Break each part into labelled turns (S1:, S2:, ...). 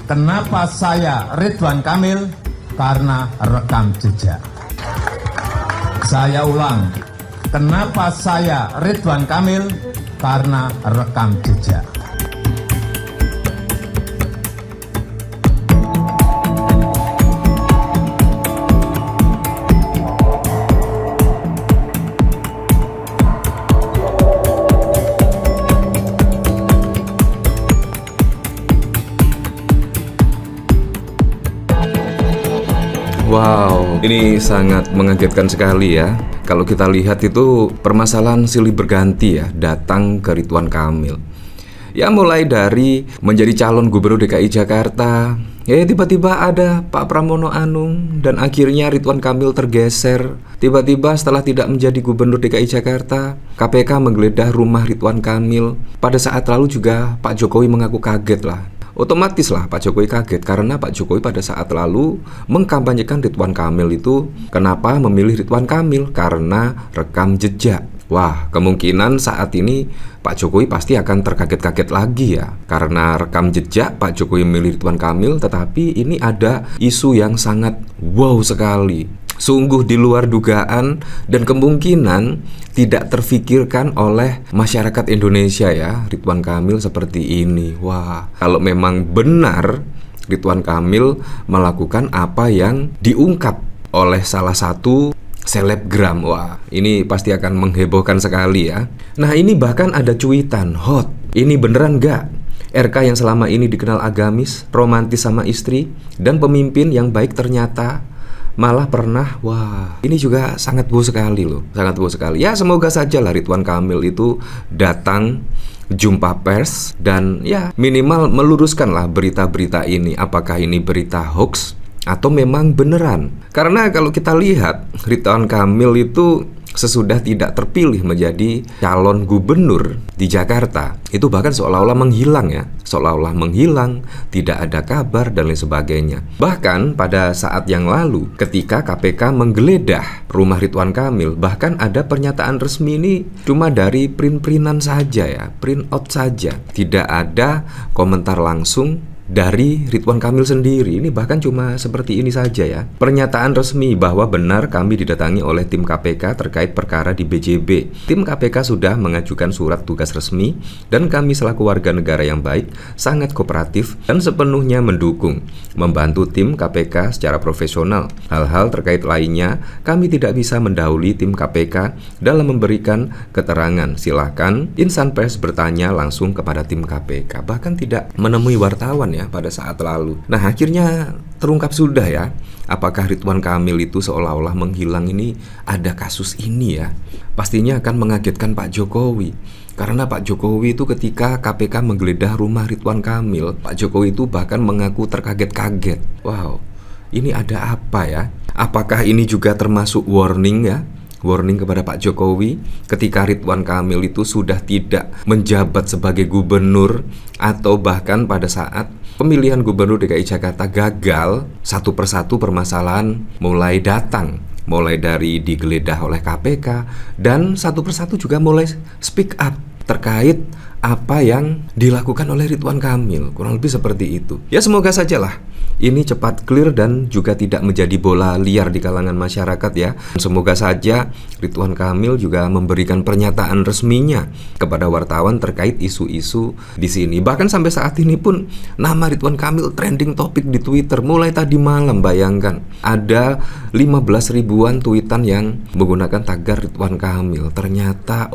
S1: Kenapa saya Ridwan Kamil? Karena rekam jejak. Saya ulang, kenapa saya Ridwan Kamil? Karena rekam jejak.
S2: Wow, ini sangat mengagetkan sekali ya. Kalau kita lihat itu permasalahan silih berganti ya datang ke Ridwan Kamil. Ya mulai dari menjadi calon gubernur DKI Jakarta, ya tiba-tiba ada Pak Pramono Anung dan akhirnya Ridwan Kamil tergeser. Tiba-tiba setelah tidak menjadi gubernur DKI Jakarta, KPK menggeledah rumah Ridwan Kamil. Pada saat lalu juga Pak Jokowi mengaku kaget lah. Otomatis lah Pak Jokowi kaget karena Pak Jokowi pada saat lalu mengkampanyekan Ridwan Kamil itu. Kenapa memilih Ridwan Kamil? Karena rekam jejak. Wah, kemungkinan saat ini Pak Jokowi pasti akan terkaget-kaget lagi ya. Karena rekam jejak Pak Jokowi memilih Ridwan Kamil, tetapi ini ada isu yang sangat wow sekali. Sungguh di luar dugaan dan kemungkinan tidak terfikirkan oleh masyarakat Indonesia ya, Ridwan Kamil seperti ini. Wah, kalau memang benar Ridwan Kamil melakukan apa yang diungkap oleh salah satu selebgram, wah ini pasti akan menghebohkan sekali ya. Nah ini bahkan ada cuitan hot, ini beneran nggak? RK yang selama ini dikenal agamis, romantis sama istri, dan pemimpin yang baik ternyata malah pernah, wah ini juga sangat wow sekali loh, sangat wow sekali. Ya semoga saja lah Ridwan Kamil itu datang jumpa pers dan ya minimal meluruskan lah berita-berita ini. Apakah ini berita hoax atau memang beneran? Karena kalau kita lihat Ridwan Kamil itu sesudah tidak terpilih menjadi calon gubernur di Jakarta, itu bahkan seolah-olah menghilang ya, seolah-olah menghilang, tidak ada kabar dan lain sebagainya. Bahkan pada saat yang lalu ketika KPK menggeledah rumah Ridwan Kamil, bahkan ada pernyataan resmi ini cuma dari print-printan saja ya, print out saja, tidak ada komentar langsung dari Ridwan Kamil sendiri. Ini bahkan cuma seperti ini saja ya. Pernyataan resmi bahwa benar kami didatangi oleh tim KPK terkait perkara di BJB. Tim KPK sudah mengajukan surat tugas resmi dan kami selaku warga negara yang baik sangat kooperatif dan sepenuhnya mendukung membantu tim KPK secara profesional. Hal-hal terkait lainnya kami tidak bisa mendahului tim KPK dalam memberikan keterangan. Silakan insan pers bertanya langsung kepada tim KPK. Bahkan tidak menemui wartawan ya pada saat lalu. Nah akhirnya terungkap sudah ya, apakah Ridwan Kamil itu seolah-olah menghilang. Ini ada kasus ini ya, pastinya akan mengagetkan Pak Jokowi. Karena Pak Jokowi itu ketika KPK menggeledah rumah Ridwan Kamil, Pak Jokowi itu bahkan mengaku terkaget-kaget. Wow, ini ada apa ya? Apakah ini juga termasuk warning ya? Warning kepada Pak Jokowi ketika Ridwan Kamil itu sudah tidak menjabat sebagai gubernur, atau bahkan pada saat pemilihan gubernur DKI Jakarta gagal, satu persatu permasalahan mulai datang, mulai dari digeledah oleh KPK dan satu persatu juga mulai speak up terkait apa yang dilakukan oleh Ridwan Kamil. Kurang lebih seperti itu. Ya semoga sajalah ini cepat clear dan juga tidak menjadi bola liar di kalangan masyarakat ya. Semoga saja Ridwan Kamil juga memberikan pernyataan resminya kepada wartawan terkait isu-isu di sini. Bahkan sampai saat ini pun nama Ridwan Kamil trending topik di Twitter mulai tadi malam. Bayangkan ada 15 ribuan tweetan yang menggunakan tagar Ridwan Kamil. Ternyata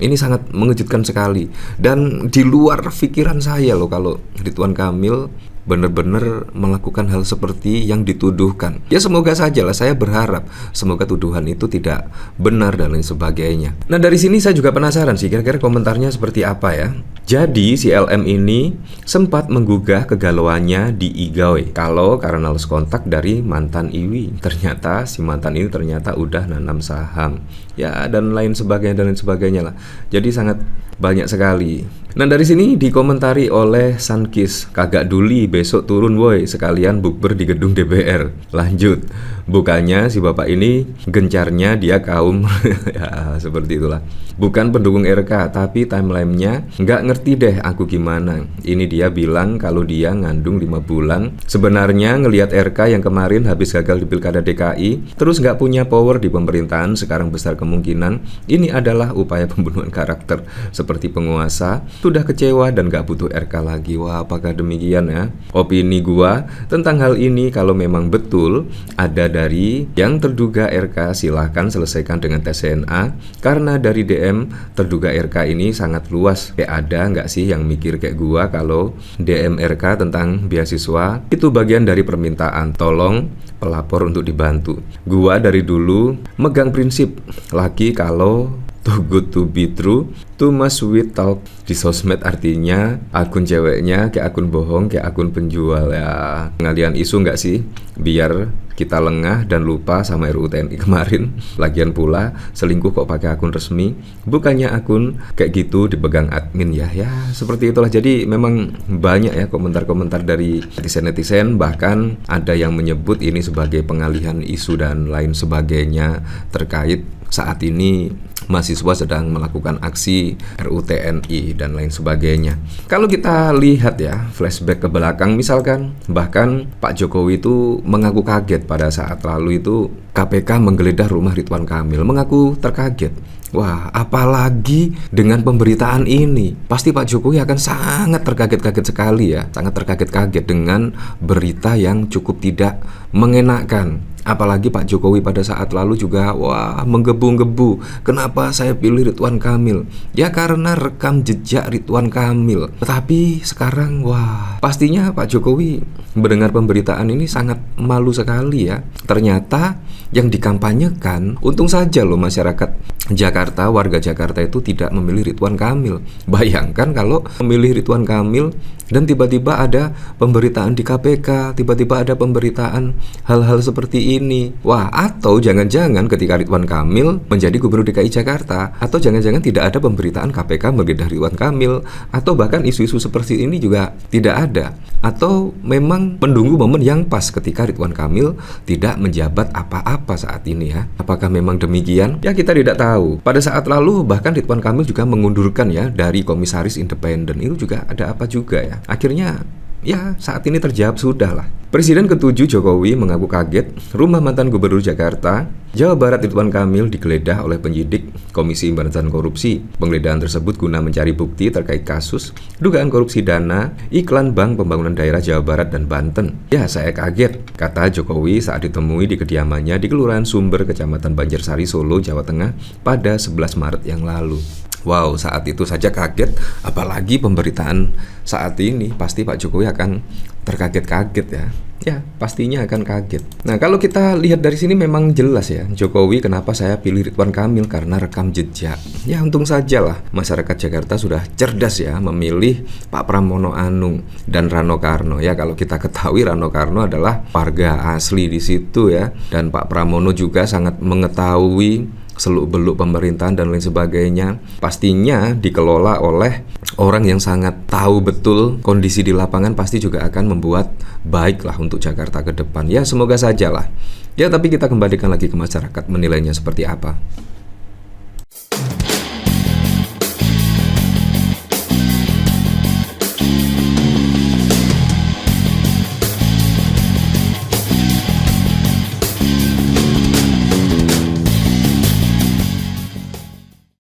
S2: ini sangat mengejutkan sekali dan di luar pikiran saya loh kalau Ridwan Kamil benar-benar melakukan hal seperti yang dituduhkan. Ya semoga saja lah, saya berharap semoga tuduhan itu tidak benar dan lain sebagainya. Nah dari sini saya juga penasaran sih kira-kira komentarnya seperti apa ya. Jadi si LM ini sempat menggugah kegalauannya di IGAWE kalau karena lost kontak dari mantan IWI. Ternyata si mantan ini ternyata udah nanam saham ya dan lain sebagainya lah. Jadi sangat banyak sekali Nah dari sini dikomentari oleh Sankis, kagak duli besok turun woi sekalian bukber di gedung DPR. Lanjut, bukannya si bapak ini gencarnya dia kaum ya seperti itulah. Bukan pendukung RK tapi timelinenya nggak ngerti deh aku gimana. Ini dia bilang kalau dia ngandung 5 bulan. Sebenarnya ngelihat RK yang kemarin habis gagal di Pilkada DKI, terus nggak punya power di pemerintahan, sekarang besar kemungkinan ini adalah upaya pembunuhan karakter seperti penguasa. Sudah kecewa dan gak butuh RK lagi. Wah, apakah demikian ya? Opini gua tentang hal ini, kalau memang betul ada dari yang terduga RK, silahkan selesaikan dengan tes DNA. Karena dari DM terduga RK ini sangat luas. Kayak ada nggak sih yang mikir kayak gua kalau DM RK tentang beasiswa itu bagian dari permintaan tolong pelapor untuk dibantu. Gua dari dulu megang prinsip laki kalau too good to be true, too much sweet talk di sosmed, artinya akun ceweknya kayak akun bohong, kayak akun penjual ya. Ngalian isu nggak sih? Biar kita lengah dan lupa sama RUU TNI kemarin. Lagian pula selingkuh kok pakai akun resmi, bukannya akun kayak gitu dipegang admin ya. Ya seperti itulah. Jadi memang banyak ya komentar-komentar dari netizen-netizen, bahkan ada yang menyebut ini sebagai pengalihan isu dan lain sebagainya terkait saat ini mahasiswa sedang melakukan aksi RUU TNI dan lain sebagainya. Kalau kita lihat ya, flashback ke belakang misalkan, bahkan Pak Jokowi itu mengaku kaget pada saat lalu itu KPK menggeledah rumah Ridwan Kamil, mengaku terkaget. Wah, apalagi dengan pemberitaan ini, pasti Pak Jokowi akan sangat terkaget-kaget sekali ya, sangat terkaget-kaget dengan berita yang cukup tidak mengenakan. Apalagi Pak Jokowi pada saat lalu juga wah menggebu-gebu. Kenapa saya pilih Ridwan Kamil? Ya karena rekam jejak Ridwan Kamil. Tetapi sekarang wah pastinya Pak Jokowi mendengar pemberitaan ini sangat malu sekali ya. Ternyata yang dikampanyekan, untung saja loh masyarakat Jakarta, warga Jakarta itu tidak memilih Ridwan Kamil. Bayangkan kalau memilih Ridwan Kamil dan tiba-tiba ada pemberitaan di KPK, tiba-tiba ada pemberitaan hal-hal seperti ini. Wah, atau jangan-jangan ketika Ridwan Kamil menjadi gubernur DKI Jakarta, atau jangan-jangan tidak ada pemberitaan KPK menggeledah Ridwan Kamil, atau bahkan isu-isu seperti ini juga tidak ada. Atau memang menunggu momen yang pas ketika Ridwan Kamil tidak menjabat apa-apa saat ini ya. Apakah memang demikian? Ya kita tidak tahu. Pada saat lalu bahkan Ridwan Kamil juga mengundurkan ya dari komisaris independen. Itu juga ada apa juga ya. Akhirnya ya saat ini terjawab sudah lah. Presiden ke-7 Jokowi mengaku kaget rumah mantan gubernur Jakarta, Jawa Barat Ridwan Kamil digeledah oleh penyidik Komisi Pemberantasan Korupsi. Penggeledahan tersebut guna mencari bukti terkait kasus dugaan korupsi dana iklan Bank Pembangunan Daerah Jawa Barat dan Banten. Ya saya kaget, kata Jokowi saat ditemui di kediamannya di Kelurahan Sumber, Kecamatan Banjarsari, Solo, Jawa Tengah pada 11 Maret yang lalu. Wow, saat itu saja kaget, apalagi pemberitaan saat ini, pasti Pak Jokowi akan terkaget-kaget ya. Ya, pastinya akan kaget. Nah, kalau kita lihat dari sini memang jelas ya, Jokowi kenapa saya pilih Ridwan Kamil, karena rekam jejak. Ya, untung saja lah masyarakat Jakarta sudah cerdas ya memilih Pak Pramono Anung dan Rano Karno. Ya, kalau kita ketahui Rano Karno adalah warga asli di situ ya, dan Pak Pramono juga sangat mengetahui seluk-beluk pemerintahan dan lain sebagainya. Pastinya dikelola oleh orang yang sangat tahu betul kondisi di lapangan, pasti juga akan membuat baiklah untuk Jakarta ke depan. Ya semoga saja lah. Ya tapi kita kembalikan lagi ke masyarakat menilainya seperti apa.